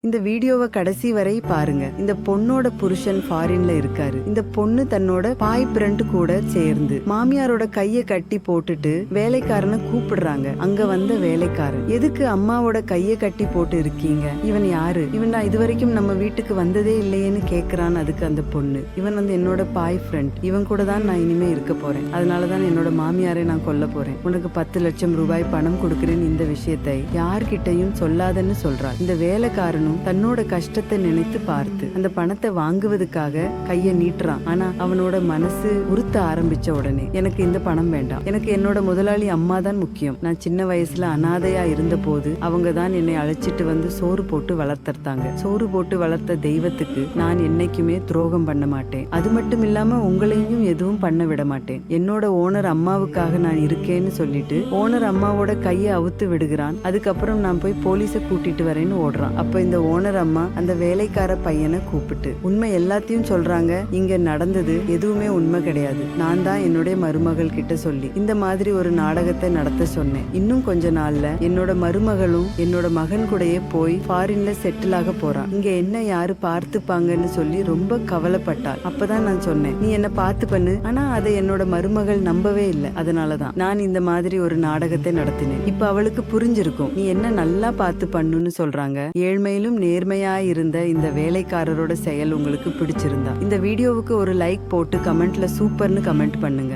இந்த வீடியோவை கடைசி வரை பாருங்க. இந்த பொண்ணோட புருஷன் ஃபாரின்ல இருக்காரு. இந்த பொண்ணு தன்னோட பாய் ஃப்ரெண்ட் கூட சேர்ந்து மாமியாரோட கைய கட்டி போட்டுட்டு வேலைக்காரனை கூப்பிடுறாங்க. அங்க வந்த வேலைக்காரன், எதுக்கு அம்மாவோட கைய கட்டி போட்டு இருக்கீங்க? இவன் யாரு? இவன் நான் இதுவரைக்கும் நம்ம வீட்டுக்கு வந்ததே இல்லையேன்னு கேக்குறான். அதுக்கு அந்த பொண்ணு, இவன் வந்து என்னோட பாய் ஃப்ரெண்ட், இவன் கூட தான் நான் இனிமே இருக்க போறேன். அதனாலதான் என்னோட மாமியாரை நான் கொல்ல போறேன். உனக்கு 10 லட்சம் ரூபாய் பணம் கொடுக்கிறேன். இந்த விஷயத்தை யார்கிட்டையும் சொல்லாதன்னு சொல்றார். இந்த வேலைக்காரனும் தன்னோட கஷ்டத்தை நினைத்து பார்த்து அந்த பணத்தை வாங்குவதற்காக கைய நீட்டுறான். ஆனா அவனோட மனசு உறுத்த ஆரம்பிச்ச உடனே, எனக்கு இந்த பணம் வேண்டாம், எனக்கு என்னோட முதலாளி அம்மா தான் முக்கியம். நான் சின்ன வயசுல அனாதையா இருந்த போது அவங்க தான் என்னை அழைச்சிட்டு வந்து சோறு போட்டு வளர்த்தாங்க. சோறு போட்டு வளர்த்த தெய்வத்துக்கு நான் என்னைக்குமே துரோகம் பண்ண மாட்டேன். அது மட்டும் இல்லாம உங்களையும் எதுவும் பண்ண விட மாட்டேன். என்னோட ஓனர் அம்மாவுக்காக நான் இருக்கேன்னு சொல்லிட்டு ஓனர் அம்மாவோட கையை அவுத்து விடுகிறான். அதுக்கப்புறம் நான் போய் போலீஸை கூட்டிட்டு வரேன்னு ஓடுறான். அப்ப இந்த ஓனர் அம்மா அந்த வேலைக்கார பையனை கூப்பிட்டு உண்மை எல்லாத்தையும் சொல்றாங்க. இங்க நடந்தது எதுவுமே உண்மை கிடையாது. நான் தான் என்னுடைய மருமகள் கிட்ட சொல்லி இந்த மாதிரி ஒரு நாடகத்தை நடத்த சொன்னேன். இன்னும் கொஞ்ச நாள்ல என்னோட மருமகளும் என்னோட மகன் கூடயே போய் ஃபாரின்ல செட்டில் ஆக போறான். இங்க என்ன யாரு பார்த்துப்பாங்கன்னு சொல்லி ரொம்ப கவலைப்பட்டாள். அப்பதான் நான் சொன்னேன், நீ என்ன பார்த்து பண்ணு. ஆனா அதை என்னோட மருமகள் நம்பவே இல்லை. அதனாலதான் நான் இந்த மாதிரி ஒரு நாடகத்தை நடத்தினேன். இப்ப அவளுக்கு புரிஞ்சிருக்கும், நீ என்ன நல்லா பார்த்து பண்ணுன்னு சொல்றாங்க. ஏழ்மையிலும் நேர்மையாயிருந்த இந்த வேலைக்காரரோட செயல் உங்களுக்கு பிடிச்சிருந்தா இந்த வீடியோவுக்கு ஒரு லைக் போட்டு கமெண்ட்ல சூப்பர்னு கமெண்ட் பண்ணுங்க.